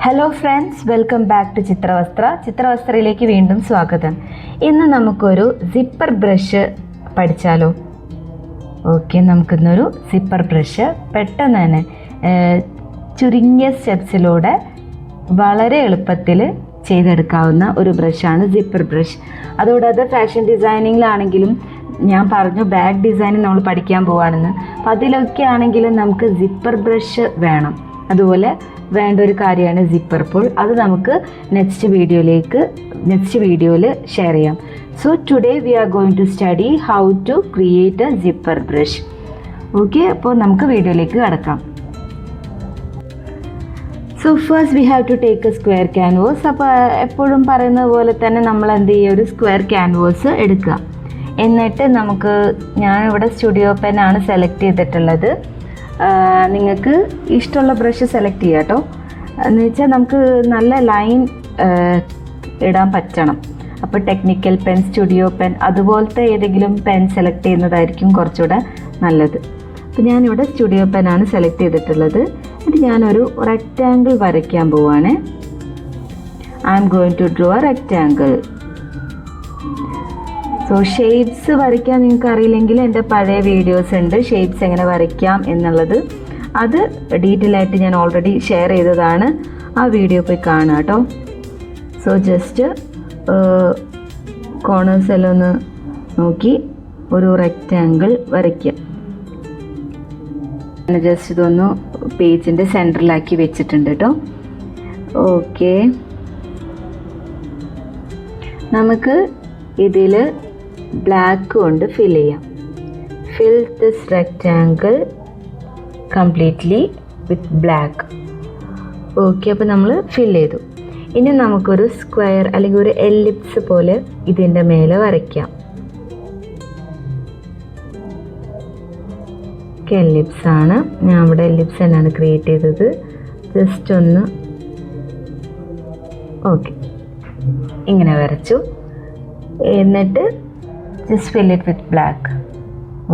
Hello friends, welcome back to ചിത്രവസ്ത്രയിലേക്ക് വീണ്ടും സ്വാഗതം. ഇന്ന് നമുക്കൊരു സിപ്പർ ബ്രഷ് പഠിച്ചാലോ? ഓക്കെ, നമുക്കിന്നൊരു സിപ്പർ ബ്രഷ് പെട്ടെന്ന് തന്നെ ചുരുങ്ങിയ സ്റ്റെപ്സിലൂടെ വളരെ എളുപ്പത്തിൽ ചെയ്തെടുക്കാവുന്ന ഒരു ബ്രഷാണ് സിപ്പർ ബ്രഷ്. അതുകൂടാതെ ഫാഷൻ ഡിസൈനിങ്ങിലാണെങ്കിലും ഞാൻ പറഞ്ഞു ബാഗ് ഡിസൈനിങ് നമ്മൾ പഠിക്കാൻ പോവുകയാണെന്ന്. അപ്പം അതിലൊക്കെ ആണെങ്കിലും നമുക്ക് സിപ്പർ ബ്രഷ് വേണം. അതുപോലെ വേണ്ട ഒരു കാര്യമാണ് സിപ്പർ പുൾ. അത് നമുക്ക് നെക്സ്റ്റ് വീഡിയോയിൽ ഷെയർ ചെയ്യാം. So today we are going to study how to create a zipper brush. Okay, അപ്പോൾ നമുക്ക് വീഡിയോയിലേക്ക് കടക്കാം. So first we have to take a square canvas. അപ്പോൾ എപ്പോഴും പറയുന്നത് പോലെ തന്നെ നമ്മൾ എന്ത് ചെയ്യുക, ഒരു സ്ക്വയർ ക്യാൻവാസ് എടുക്കുക. എന്നിട്ട് ഞാനിവിടെ സ്റ്റുഡിയോ പെന്നാണ് സെലക്ട് ചെയ്തിട്ടുള്ളത്. നിങ്ങൾക്ക് ഇഷ്ടമുള്ള ബ്രഷ് സെലക്ട് ചെയ്യുക കേട്ടോ. എന്ന് വെച്ചാൽ നമുക്ക് നല്ല ലൈൻ ഇടാൻ പറ്റണം. അപ്പോൾ ടെക്നിക്കൽ പെൻ, സ്റ്റുഡിയോ പെൻ അതുപോലത്തെ ഏതെങ്കിലും പെൻ സെലക്ട് ചെയ്യുന്നതായിരിക്കും കുറച്ചുകൂടെ നല്ലത്. അപ്പോൾ ഞാനിവിടെ സ്റ്റുഡിയോ പെനാണ് സെലക്ട് ചെയ്തിട്ടുള്ളത്. എന്നിട്ട് ഞാനൊരു റെക്റ്റാങ്കിൾ വരയ്ക്കാൻ പോവാണ്. I am going to draw a rectangle. So shapes വരയ്ക്കാൻ നിങ്ങൾക്ക് അറിയില്ലെങ്കിൽ എൻ്റെ പഴയ വീഡിയോസ് ഉണ്ട്, ഷേപ്സ് എങ്ങനെ വരയ്ക്കാം എന്നുള്ളത്. അത് ഡീറ്റെയിൽ ആയിട്ട് ഞാൻ ഓൾറെഡി ഷെയർ ചെയ്തതാണ്. ആ വീഡിയോ പോയി കാണുക കേട്ടോ. സോ ജസ്റ്റ് കോർണേഴ്സ് എല്ലാം ഒന്ന് നോക്കി ഒരു റെക്റ്റാങ്കിൾ വരയ്ക്കുക. ജസ്റ്റ് ഇതൊന്ന് പേജിൻ്റെ സെൻറ്ററിലാക്കി വെച്ചിട്ടുണ്ട് കേട്ടോ. ഓക്കെ, നമുക്ക് ഇതിൽ ബ്ലാക്ക് കൊണ്ട് ഫിൽ ചെയ്യാം. Fill this rectangle completely with black. Okay, അപ്പോൾ നമ്മൾ ഫിൽ ചെയ്തു. ഇനി നമുക്കൊരു സ്ക്വയർ അല്ലെങ്കിൽ ഒരു എല്ലിപ്സ് പോലെ ഇതിൻ്റെ മേലെ വരയ്ക്കാം. എല്ലിപ്സ് ആണ്, ഞാൻ ഇവിടെ എല്ലിപ്സ് തന്നെയാണ് ക്രിയേറ്റ് ചെയ്തത്. ജസ്റ്റ് ഒന്ന് ഓക്കെ ഇങ്ങനെ വരച്ചു. എന്നിട്ട് just fill it with black.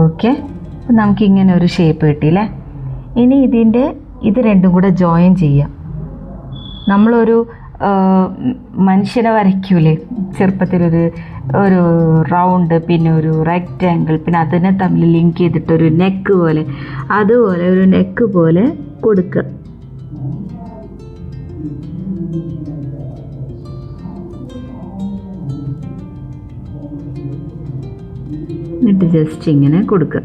Okay, അപ്പം നമുക്കിങ്ങനെ ഒരു ഷേപ്പ് കിട്ടിയില്ലേ. ഇനി ഇത് രണ്ടും കൂടെ ജോയിൻ ചെയ്യാം. നമ്മളൊരു മനുഷ്യനെ വരയ്ക്കൂലേ ചെറുപ്പത്തിലൊരു റൗണ്ട്, പിന്നെ ഒരു റെക്റ്റാങ്കിൾ, പിന്നെ അതിനെ തമ്മിൽ ലിങ്ക് ചെയ്തിട്ടൊരു നെക്ക് പോലെ, അതുപോലെ ഒരു നെക്ക് പോലെ കൊടുക്കുക. എന്നിട്ട് ജസ്റ്റ് ഇങ്ങനെ കൊടുക്കുക.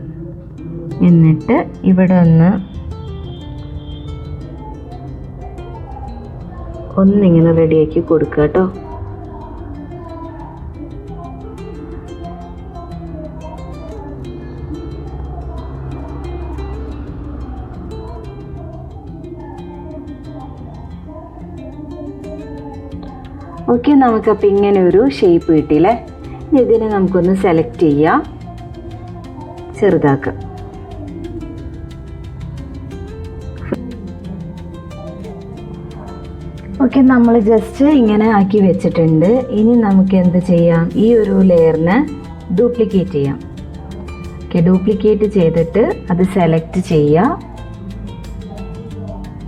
എന്നിട്ട് ഇവിടെ ഒന്നിങ്ങനെ റെഡിയാക്കി കൊടുക്കുക കേട്ടോ. ഓക്കെ, നമുക്കപ്പോൾ ഇങ്ങനെ ഒരു ഷേപ്പ് കിട്ടിയില്ലേ. ഇതിനെ നമുക്കൊന്ന് സെലക്ട് ചെയ്യാം, ചെറുതാക്കുക. ഓക്കെ, നമ്മൾ ജസ്റ്റ് ഇങ്ങനെ ആക്കി വെച്ചിട്ടുണ്ട്. ഇനി നമുക്ക് എന്ത് ചെയ്യാം, ഈ ഒരു ലെയറിനെ ഡ്യൂപ്ലിക്കേറ്റ് ചെയ്യാം. ഓക്കെ, ഡ്യൂപ്ലിക്കേറ്റ് ചെയ്തിട്ട് അത് സെലക്ട് ചെയ്യുക.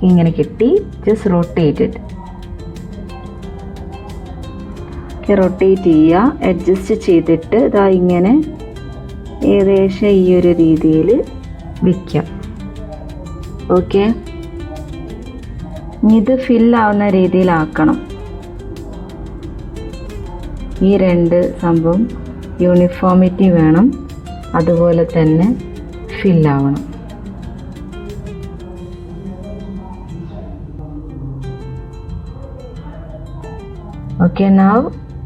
ഇങ്ങനെ കിട്ടി. Just rotate it. Okay, rotate ചെയ്യുക. അഡ്ജസ്റ്റ് ചെയ്തിട്ട് ഇതാ ഇങ്ങനെ ഏകദേശം ഈ ഒരു രീതിയിൽ വയ്ക്കാം. ഓക്കെ, ഇത് ഫില്ലാവുന്ന രീതിയിലാക്കണം. ഈ രണ്ട് സംഭവം യൂണിഫോമിറ്റി വേണം, അതുപോലെ തന്നെ ഫില്ലാവണം. ഓക്കെ, നൗ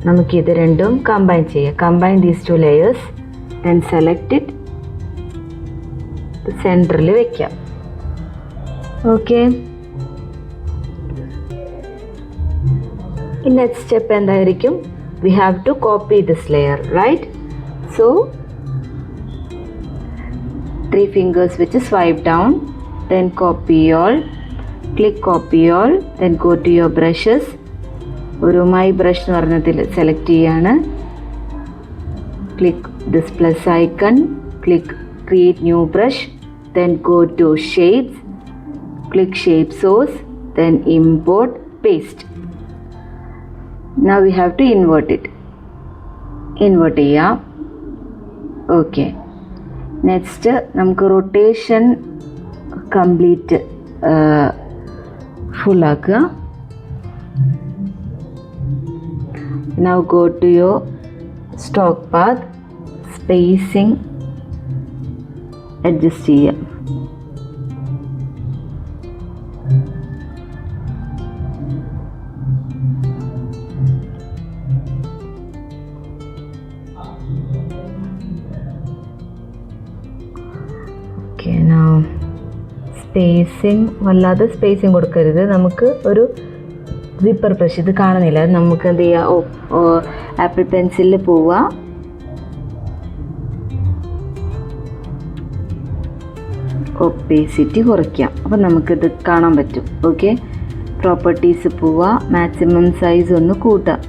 നമുക്കിത് രണ്ടും കമ്പൈൻ ചെയ്യാം. Combine these two layers and select it, സെൻറ്ററിൽ വയ്ക്കാം. ഓക്കെ, നെക്സ്റ്റ് സ്റ്റെപ്പ് എന്തായിരിക്കും, we have to copy this layer, right? So 3 fingers which swipe down, then copy all, click copy all, then go to your brushes. ഒരു my brush എന്ന് പറഞ്ഞതിൽ select ചെയ്യാണ്. Click this plus icon, click create new brush, then go to shapes, click shape source, then import, paste. Now we have to invert it. Invert ചെയ്യാം. Okay. Next നമുക്ക് rotation complete full ആക്കുക. Now go to your stroke path, spacing adjust ചെയ്യാം. Okay, now spacing വല്ലാതെ spacing കൊടുക്കരുത്. നമുക്ക് ഒരു zipper brush ഇത് കാണുന്നില്ല, നമുക്ക് എന്ത് ചെയ്യുക, ആപ്പിൾ പെൻസിലിൽ പോവുക, ഒപ്പേസിറ്റി കുറയ്ക്കാം. അപ്പം നമുക്കിത് കാണാൻ പറ്റും. ഓക്കെ, പ്രോപ്പർട്ടീസ് പോവുക, മാക്സിമം സൈസ് ഒന്ന് കൂട്ടാം.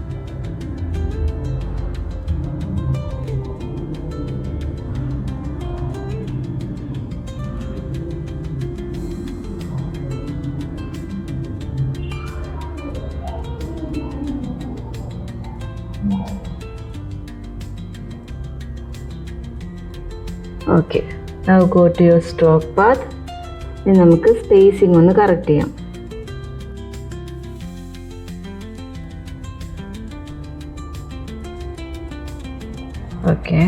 Okay, now go to your stroke path. ഇനി നമുക്ക് സ്പേസിംഗ് ഒന്ന് കറക്റ്റ് ചെയ്യാം. Okay,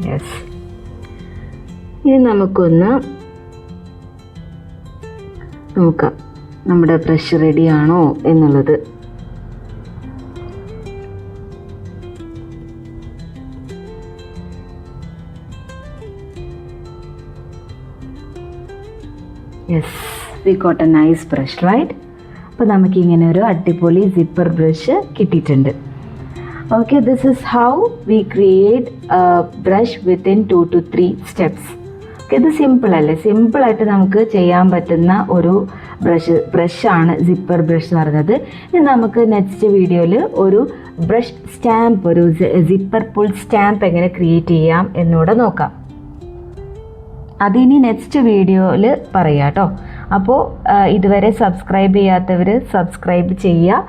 yes. ഇനി നമുക്കൊന്ന് നോക്കാം നമ്മുടെ ബ്രഷ് റെഡിയാണോ എന്നുള്ളത്. Yes, we got a nice brush, right? അപ്പോൾ നമുക്കിങ്ങനെ ഒരു അടിപൊളി സിപ്പർ ബ്രഷ് കിട്ടിയിട്ടുണ്ട്. Okay, this is how we create brush within 2 to 3 steps. ഇത് സിമ്പിളല്ലേ, സിമ്പിളായിട്ട് നമുക്ക് ചെയ്യാൻ പറ്റുന്ന ഒരു ബ്രഷാണ് സിപ്പർ ബ്രഷ് എന്ന് പറയുന്നത്. ഇനി നമുക്ക് നെക്സ്റ്റ് വീഡിയോയിൽ ഒരു ബ്രഷ് സ്റ്റാമ്പ്, ഒരു സിപ്പർ പുൾ സ്റ്റാമ്പ് എങ്ങനെ ക്രിയേറ്റ് ചെയ്യാം എന്നൂടെ നോക്കാം. അതിനി നെക്സ്റ്റ് വീഡിയോയിൽ പറയാം കേട്ടോ. അപ്പോൾ ഇതുവരെ സബ്സ്ക്രൈബ് ചെയ്യാത്തവർ സബ്സ്ക്രൈബ് ചെയ്യുക.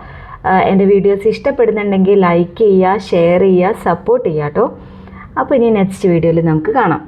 എൻ്റെ വീഡിയോസ് ഇഷ്ടപ്പെടുന്നുണ്ടെങ്കിൽ ലൈക്ക് ചെയ്യുക, ഷെയർ ചെയ്യുക, സപ്പോർട്ട് ചെയ്യുക കേട്ടോ. അപ്പോൾ ഇനി നെക്സ്റ്റ് വീഡിയോയിൽ നമുക്ക് കാണാം.